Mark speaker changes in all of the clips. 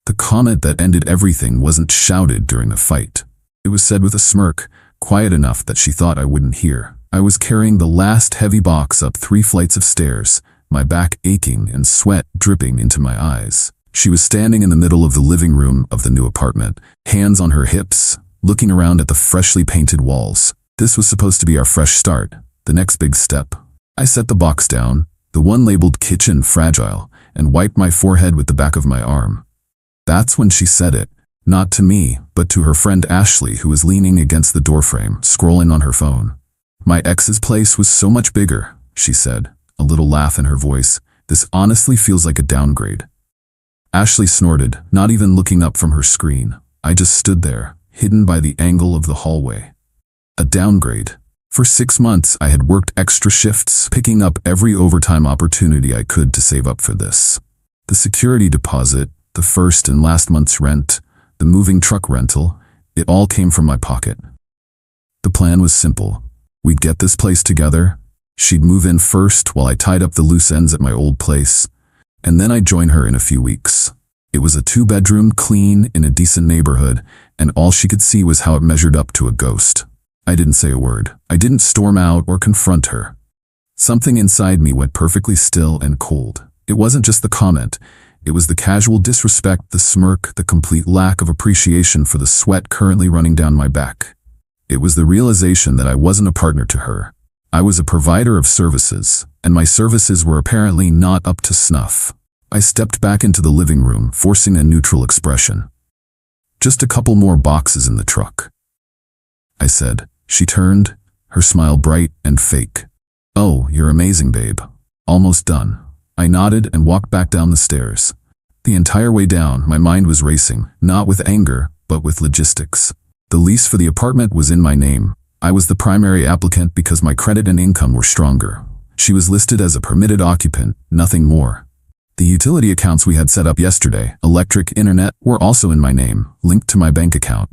Speaker 1: The comment that ended everything wasn't shouted during the fight. It was said with a smirk, quiet enough that she thought I wouldn't hear. I was carrying the last heavy box up 3 flights of stairs, my back aching and sweat dripping into my eyes. She was standing in the middle of the living room of the new apartment, hands on her hips, looking around at the freshly painted walls. This was supposed to be our fresh start, the next big step. I set the box down, the one labeled kitchen fragile, and wiped my forehead with the back of my arm. That's when she said it, not to me, but to her friend Ashley, who was leaning against the doorframe, scrolling on her phone. "My ex's place was so much bigger," she said, a little laugh in her voice. "This honestly feels like a downgrade." Ashley snorted, not even looking up from her screen. I just stood there, hidden by the angle of the hallway. A downgrade. For 6 months, I had worked extra shifts, picking up every overtime opportunity I could to save up for this. The security deposit, the first and last month's rent, the moving truck rental, it all came from my pocket. The plan was simple. We'd get this place together. She'd move in first while I tied up the loose ends at my old place, and then I'd join her in a few weeks. It was a 2-bedroom, clean, in a decent neighborhood, and all she could see was how it measured up to a ghost. I didn't say a word. I didn't storm out or confront her. Something inside me went perfectly still and cold. It wasn't just the comment. It was the casual disrespect, the smirk, the complete lack of appreciation for the sweat currently running down my back. It was the realization that I wasn't a partner to her. I was a provider of services, and my services were apparently not up to snuff. I stepped back into the living room, forcing a neutral expression. "Just a couple more boxes in the truck," I said. She turned, her smile bright and fake. "Oh, you're amazing, babe. Almost done." I nodded and walked back down the stairs. The entire way down, my mind was racing, not with anger, but with logistics. The lease for the apartment was in my name. I was the primary applicant because my credit and income were stronger. She was listed as a permitted occupant, nothing more. The utility accounts we had set up yesterday, electric, internet, were also in my name, linked to my bank account.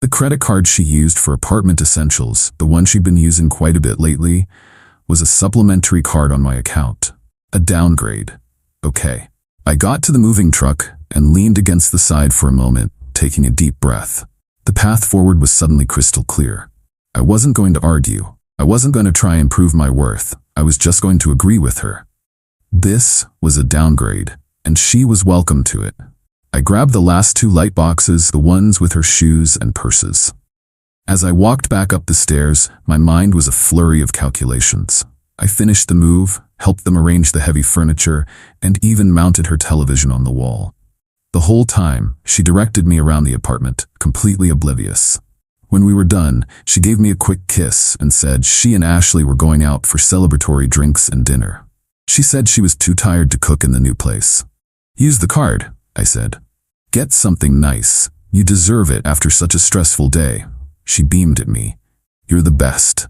Speaker 1: The credit card she used for apartment essentials, the one she'd been using quite a bit lately, was a supplementary card on my account. A downgrade. Okay. I got to the moving truck and leaned against the side for a moment, taking a deep breath. The path forward was suddenly crystal clear. I wasn't going to argue. I wasn't going to try and prove my worth. I was just going to agree with her. This was a downgrade, and she was welcome to it. I grabbed the last 2 light boxes, the ones with her shoes and purses. As I walked back up the stairs, my mind was a flurry of calculations. I finished the move, helped them arrange the heavy furniture, and even mounted her television on the wall. The whole time, she directed me around the apartment, completely oblivious. When we were done, she gave me a quick kiss and said she and Ashley were going out for celebratory drinks and dinner. She said she was too tired to cook in the new place. "Use the card," I said. "Get something nice. You deserve it after such a stressful day." She beamed at me. "You're the best."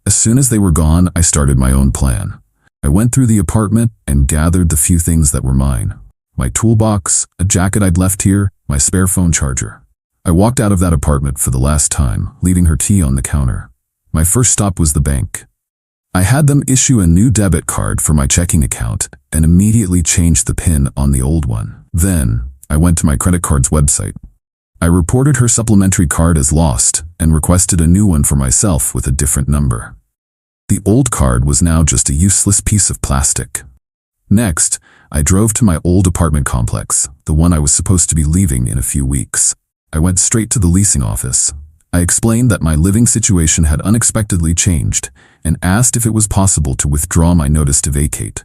Speaker 1: As soon as they were gone, I started my own plan. I went through the apartment and gathered the few things that were mine. My toolbox, a jacket I'd left here, my spare phone charger. I walked out of that apartment for the last time, leaving her key on the counter. My first stop was the bank. I had them issue a new debit card for my checking account and immediately changed the PIN on the old one. Then, I went to my credit card's website. I reported her supplementary card as lost and requested a new one for myself with a different number. The old card was now just a useless piece of plastic. Next, I drove to my old apartment complex, the one I was supposed to be leaving in a few weeks. I went straight to the leasing office. I explained that my living situation had unexpectedly changed and asked if it was possible to withdraw my notice to vacate.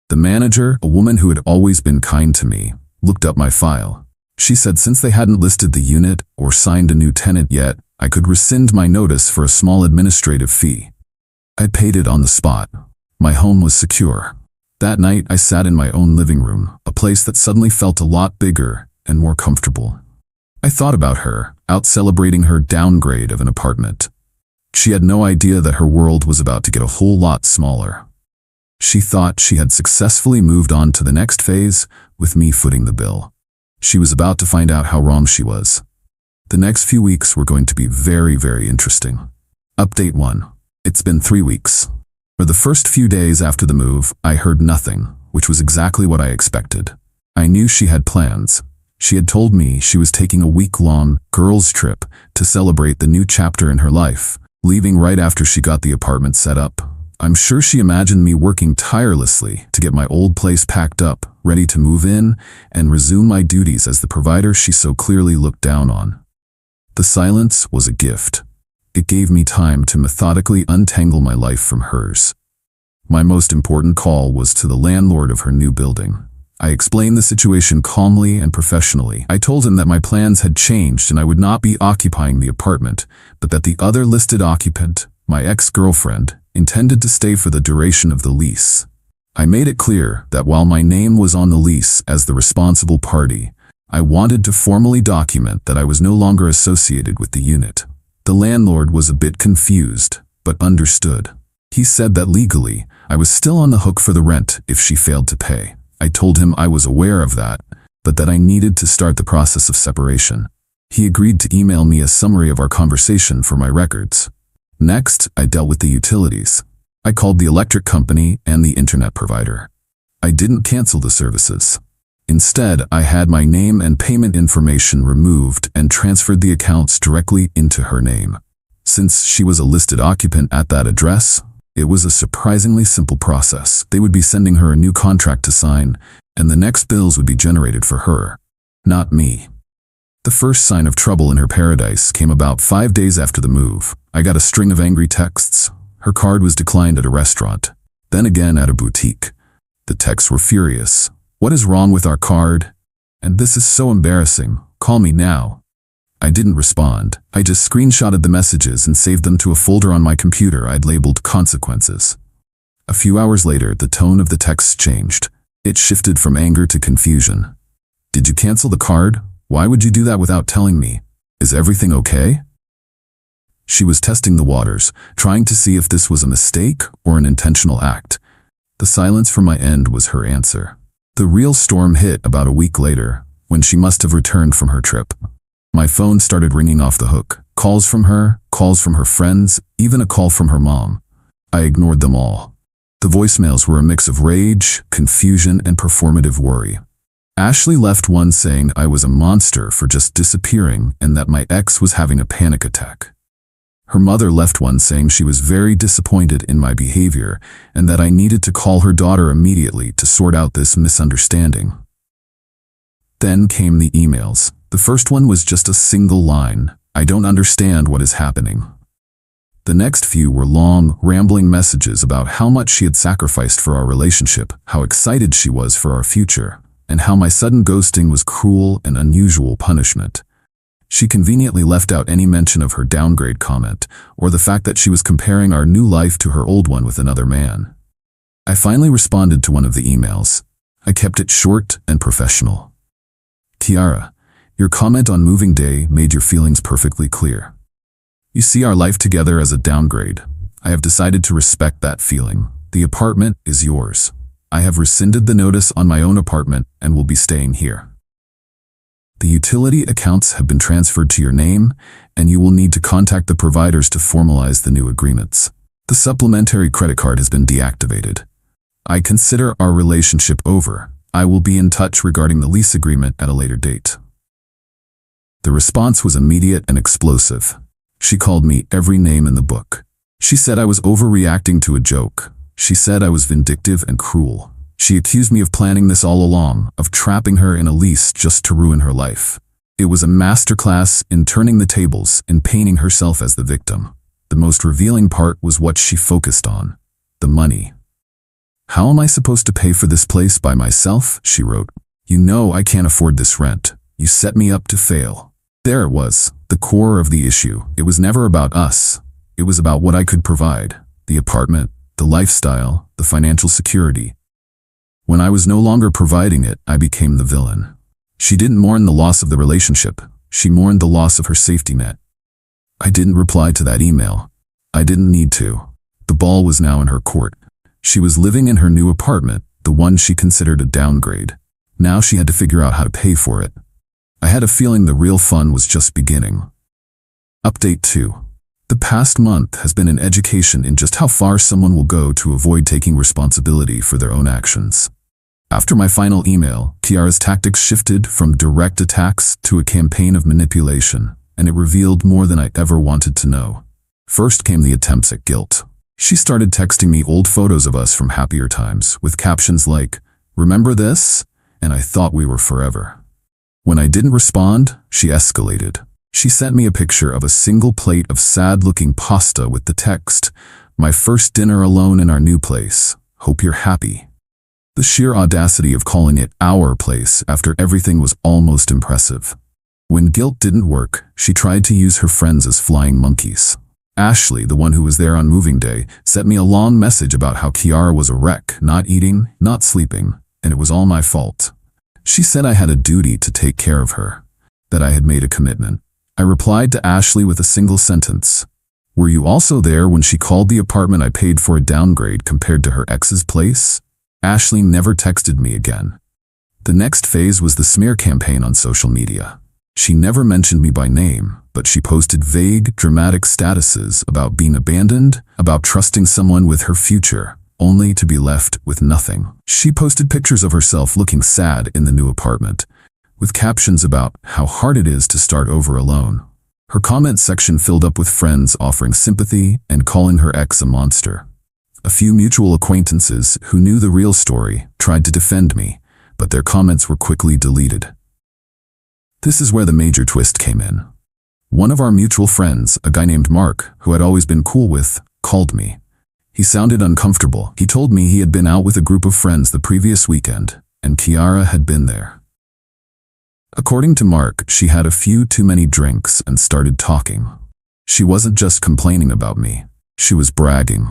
Speaker 1: The manager, a woman who had always been kind to me, looked up my file. She said since they hadn't listed the unit or signed a new tenant yet, I could rescind my notice for a small administrative fee. I paid it on the spot. My home was secure. That night, I sat in my own living room, a place that suddenly felt a lot bigger and more comfortable. I thought about her, out celebrating her downgrade of an apartment. She had no idea that her world was about to get a whole lot smaller. She thought she had successfully moved on to the next phase, with me footing the bill. She was about to find out how wrong she was. The next few weeks were going to be very, very interesting. Update 1. It's been 3 weeks. For the first few days after the move, I heard nothing, which was exactly what I expected. I knew she had plans, She had told me she was taking a week-long girls' trip to celebrate the new chapter in her life, leaving right after she got the apartment set up. I'm sure she imagined me working tirelessly to get my old place packed up, ready to move in and resume my duties as the provider she so clearly looked down on. The silence was a gift. It gave me time to methodically untangle my life from hers. My most important call was to the landlord of her new building. I explained the situation calmly and professionally. I told him that my plans had changed and I would not be occupying the apartment, but that the other listed occupant, my ex-girlfriend, intended to stay for the duration of the lease. I made it clear that while my name was on the lease as the responsible party, I wanted to formally document that I was no longer associated with the unit. The landlord was a bit confused, but understood. He said that legally, I was still on the hook for the rent if she failed to pay. I told him I was aware of that, but that I needed to start the process of separation. He agreed to email me a summary of our conversation for my records. Next, I dealt with the utilities. I called the electric company and the internet provider. I didn't cancel the services. Instead, I had my name and payment information removed and transferred the accounts directly into her name. Since she was a listed occupant at that address, it was a surprisingly simple process. They would be sending her a new contract to sign, and the next bills would be generated for her, not me. The first sign of trouble in her paradise came about 5 days after the move. I got a string of angry texts. Her card was declined at a restaurant, then again at a boutique. The texts were furious. "What is wrong with our card? And this is so embarrassing. Call me now." I didn't respond. I just screenshotted the messages and saved them to a folder on my computer I'd labeled consequences. A few hours later, the tone of the texts changed. It shifted from anger to confusion. "Did you cancel the card? Why would you do that without telling me? Is everything okay?" She was testing the waters, trying to see if this was a mistake or an intentional act. The silence from my end was her answer. The real storm hit about a week later, when she must have returned from her trip. My phone started ringing off the hook. Calls from her friends, even a call from her mom. I ignored them all. The voicemails were a mix of rage, confusion, and performative worry. Ashley left one saying I was a monster for just disappearing and that my ex was having a panic attack. Her mother left one saying she was very disappointed in my behavior and that I needed to call her daughter immediately to sort out this misunderstanding. Then came the emails. The first one was just a single line, "I don't understand what is happening." The next few were long, rambling messages about how much she had sacrificed for our relationship, how excited she was for our future, and how my sudden ghosting was cruel and unusual punishment. She conveniently left out any mention of her downgrade comment, or the fact that she was comparing our new life to her old one with another man. I finally responded to one of the emails. I kept it short and professional. "Tiara, your comment on moving day made your feelings perfectly clear. You see our life together as a downgrade. I have decided to respect that feeling. The apartment is yours. I have rescinded the notice on my own apartment and will be staying here. The utility accounts have been transferred to your name, and you will need to contact the providers to formalize the new agreements. The supplementary credit card has been deactivated. I consider our relationship over. I will be in touch regarding the lease agreement at a later date." The response was immediate and explosive. She called me every name in the book. She said I was overreacting to a joke. She said I was vindictive and cruel. She accused me of planning this all along, of trapping her in a lease just to ruin her life. It was a masterclass in turning the tables and painting herself as the victim. The most revealing part was what she focused on: the money. "How am I supposed to pay for this place by myself?" she wrote. "You know I can't afford this rent. You set me up to fail." There it was, the core of the issue. It was never about us. It was about what I could provide: the apartment, the lifestyle, the financial security. When I was no longer providing it, I became the villain. She didn't mourn the loss of the relationship. She mourned the loss of her safety net. I didn't reply to that email. I didn't need to. The ball was now in her court. She was living in her new apartment, the one she considered a downgrade. Now she had to figure out how to pay for it. I had a feeling the real fun was just beginning. Update 2. The past month has been an education in just how far someone will go to avoid taking responsibility for their own actions. After my final email, Kiara's tactics shifted from direct attacks to a campaign of manipulation, and it revealed more than I ever wanted to know. First came the attempts at guilt. She started texting me old photos of us from happier times, with captions like, "Remember this?" And I thought we were forever. When I didn't respond, she escalated. She sent me a picture of a single plate of sad-looking pasta with the text, "My first dinner alone in our new place. Hope you're happy." The sheer audacity of calling it our place after everything was almost impressive. When guilt didn't work, she tried to use her friends as flying monkeys. Ashley, the one who was there on moving day, sent me a long message about how Kiara was a wreck, not eating, not sleeping, and it was all my fault. She said I had a duty to take care of her, that I had made a commitment. I replied to Ashley with a single sentence. "Were you also there when she called the apartment I paid for a downgrade compared to her ex's place?" Ashley never texted me again. The next phase was the smear campaign on social media. She never mentioned me by name, but she posted vague, dramatic statuses about being abandoned, about trusting someone with her future, only to be left with nothing. She posted pictures of herself looking sad in the new apartment, with captions about how hard it is to start over alone. Her comment section filled up with friends offering sympathy and calling her ex a monster. A few mutual acquaintances who knew the real story tried to defend me, but their comments were quickly deleted. This is where the major twist came in. One of our mutual friends, a guy named Mark, who I'd always been cool with, called me. He sounded uncomfortable. He told me he had been out with a group of friends the previous weekend, and Kiara had been there. According to Mark, she had a few too many drinks and started talking. She wasn't just complaining about me, she was bragging.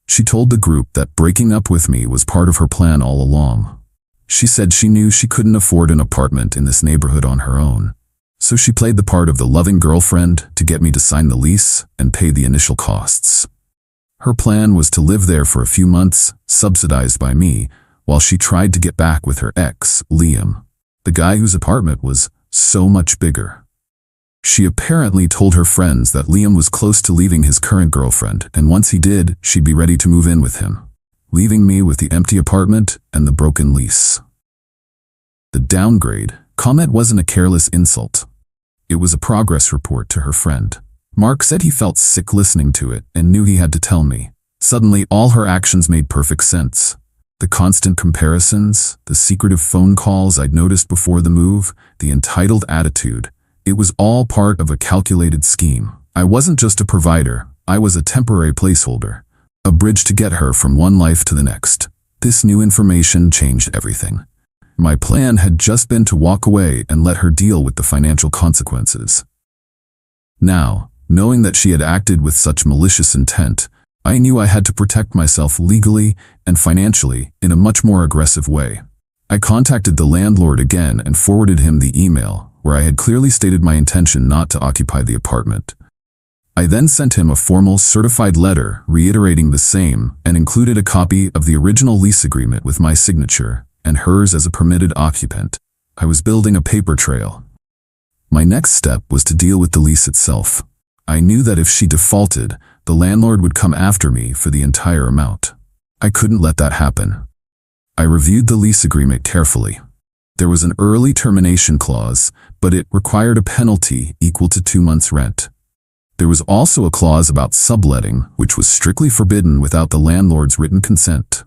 Speaker 1: She told the group that breaking up with me was part of her plan all along. She said she knew she couldn't afford an apartment in this neighborhood on her own, so she played the part of the loving girlfriend to get me to sign the lease and pay the initial costs. Her plan was to live there for a few months, subsidized by me, while she tried to get back with her ex, Liam, the guy whose apartment was so much bigger. She apparently told her friends that Liam was close to leaving his current girlfriend, and once he did, she'd be ready to move in with him, leaving me with the empty apartment and the broken lease. The downgrade comment wasn't a careless insult. It was a progress report to her friend. Mark said he felt sick listening to it and knew he had to tell me. Suddenly, all her actions made perfect sense. The constant comparisons, the secretive phone calls I'd noticed before the move, the entitled attitude. It was all part of a calculated scheme. I wasn't just a provider, I was a temporary placeholder, a bridge to get her from one life to the next. This new information changed everything. My plan had just been to walk away and let her deal with the financial consequences. Now, knowing that she had acted with such malicious intent, I knew I had to protect myself legally and financially in a much more aggressive way. I contacted the landlord again and forwarded him the email, where I had clearly stated my intention not to occupy the apartment. I then sent him a formal certified letter reiterating the same and included a copy of the original lease agreement with my signature and hers as a permitted occupant. I was building a paper trail. My next step was to deal with the lease itself. I knew that if she defaulted, the landlord would come after me for the entire amount. I couldn't let that happen. I reviewed the lease agreement carefully. There was an early termination clause, but it required a penalty equal to 2 months' rent. There was also a clause about subletting, which was strictly forbidden without the landlord's written consent.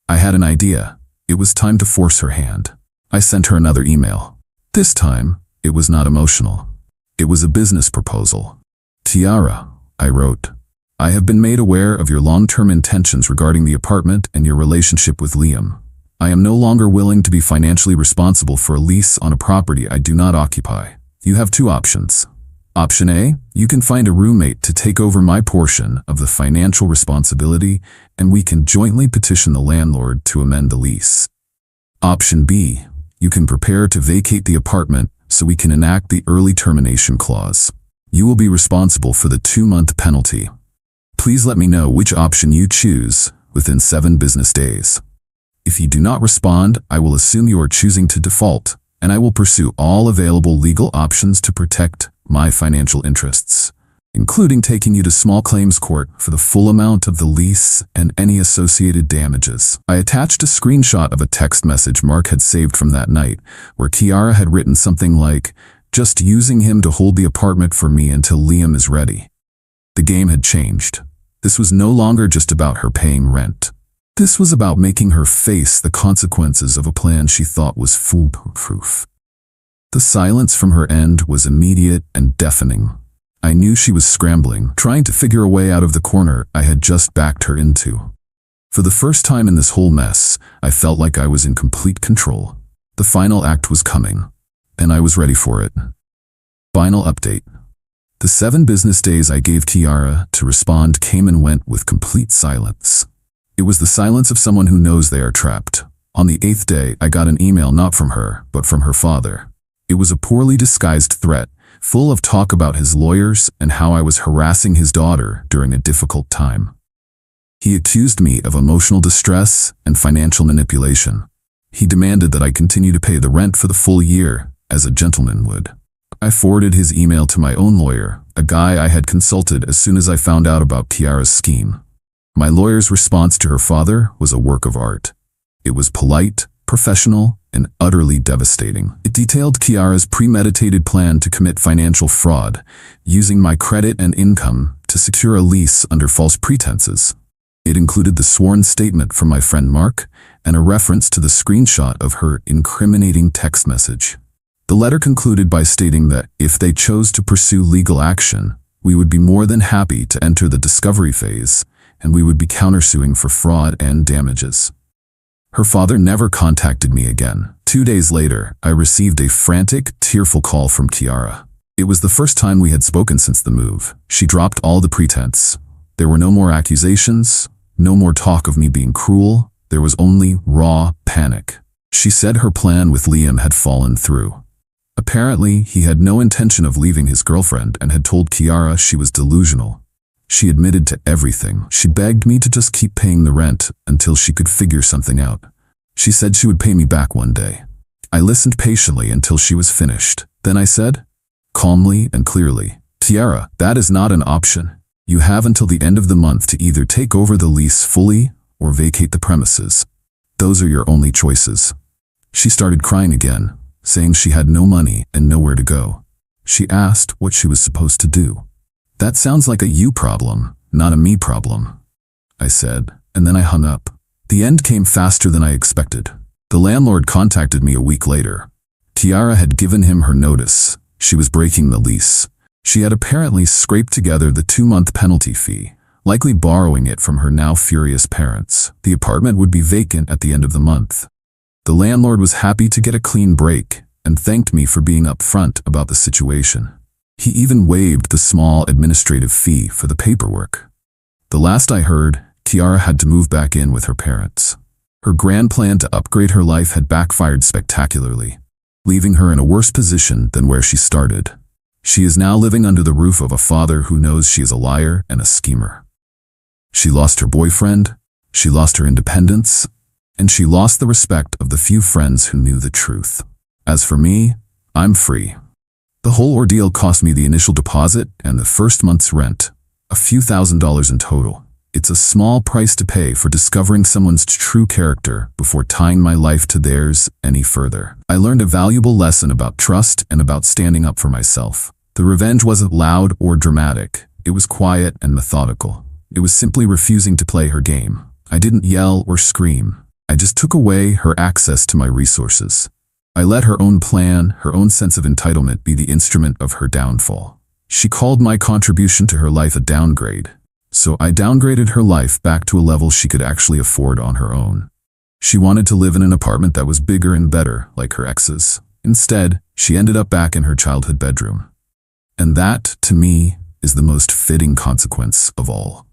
Speaker 1: I had an idea. It was time to force her hand. I sent her another email. This time, it was not emotional. It was a business proposal. "Tiara," I wrote, "I have been made aware of your long-term intentions regarding the apartment and your relationship with Liam. I am no longer willing to be financially responsible for a lease on a property I do not occupy. You have 2 options. Option A, you can find a roommate to take over my portion of the financial responsibility, and we can jointly petition the landlord to amend the lease. Option B, you can prepare to vacate the apartment so we can enact the early termination clause. You will be responsible for the 2-month penalty. Please let me know which option you choose within 7 business days. If you do not respond, I will assume you are choosing to default, and I will pursue all available legal options to protect my financial interests." including taking you to small claims court for the full amount of the lease and any associated damages. I attached a screenshot of a text message Mark had saved from that night, where Kiara had written something like, "Just using him to hold the apartment for me until Liam is ready." The game had changed. This was no longer just about her paying rent. This was about making her face the consequences of a plan she thought was foolproof. The silence from her end was immediate and deafening. I knew she was scrambling, trying to figure a way out of the corner I had just backed her into. For the first time in this whole mess, I felt like I was in complete control. The final act was coming, and I was ready for it. Final update. The 7 business days I gave Kiara to respond came and went with complete silence. It was the silence of someone who knows they are trapped. On the 8th day, I got an email not from her, but from her father. It was a poorly disguised threat, full of talk about his lawyers and how I was harassing his daughter during a difficult time. He accused me of emotional distress and financial manipulation. He demanded that I continue to pay the rent for the full year, as a gentleman would. I forwarded his email to my own lawyer, a guy I had consulted as soon as I found out about Kiara's scheme. My lawyer's response to her father was a work of art. It was polite, professional, and utterly devastating. It detailed Kiara's premeditated plan to commit financial fraud, using my credit and income to secure a lease under false pretenses. It included the sworn statement from my friend Mark and a reference to the screenshot of her incriminating text message. The letter concluded by stating that if they chose to pursue legal action, we would be more than happy to enter the discovery phase, and we would be countersuing for fraud and damages. Her father never contacted me again. 2 days later, I received a frantic, tearful call from Kiara. It was the first time we had spoken since the move. She dropped all the pretense. There were no more accusations, no more talk of me being cruel. There was only raw panic. She said her plan with Liam had fallen through. Apparently, he had no intention of leaving his girlfriend and had told Kiara she was delusional. She admitted to everything. She begged me to just keep paying the rent until she could figure something out. She said she would pay me back one day. I listened patiently until she was finished. Then I said, calmly and clearly, "Kiara, that is not an option. You have until the end of the month to either take over the lease fully or vacate the premises. Those are your only choices." She started crying again, saying she had no money and nowhere to go. She asked what she was supposed to do. "That sounds like a you problem, not a me problem," I said, and then I hung up. The end came faster than I expected. The landlord contacted me a week later. Kiara had given him her notice. She was breaking the lease. She had apparently scraped together the 2-month penalty fee, likely borrowing it from her now furious parents. The apartment would be vacant at the end of the month. The landlord was happy to get a clean break and thanked me for being upfront about the situation. He even waived the small administrative fee for the paperwork. The last I heard, Kiara had to move back in with her parents. Her grand plan to upgrade her life had backfired spectacularly, leaving her in a worse position than where she started. She is now living under the roof of a father who knows she is a liar and a schemer. She lost her boyfriend, she lost her independence, and she lost the respect of the few friends who knew the truth. As for me, I'm free. The whole ordeal cost me the initial deposit and the first month's rent, a few $1,000s in total. It's a small price to pay for discovering someone's true character before tying my life to theirs any further. I learned a valuable lesson about trust and about standing up for myself. The revenge wasn't loud or dramatic. It was quiet and methodical. It was simply refusing to play her game. I didn't yell or scream. I just took away her access to my resources. I let her own plan, her own sense of entitlement be the instrument of her downfall. She called my contribution to her life a downgrade. So I downgraded her life back to a level she could actually afford on her own. She wanted to live in an apartment that was bigger and better, like her ex's. Instead, she ended up back in her childhood bedroom. And that, to me, is the most fitting consequence of all.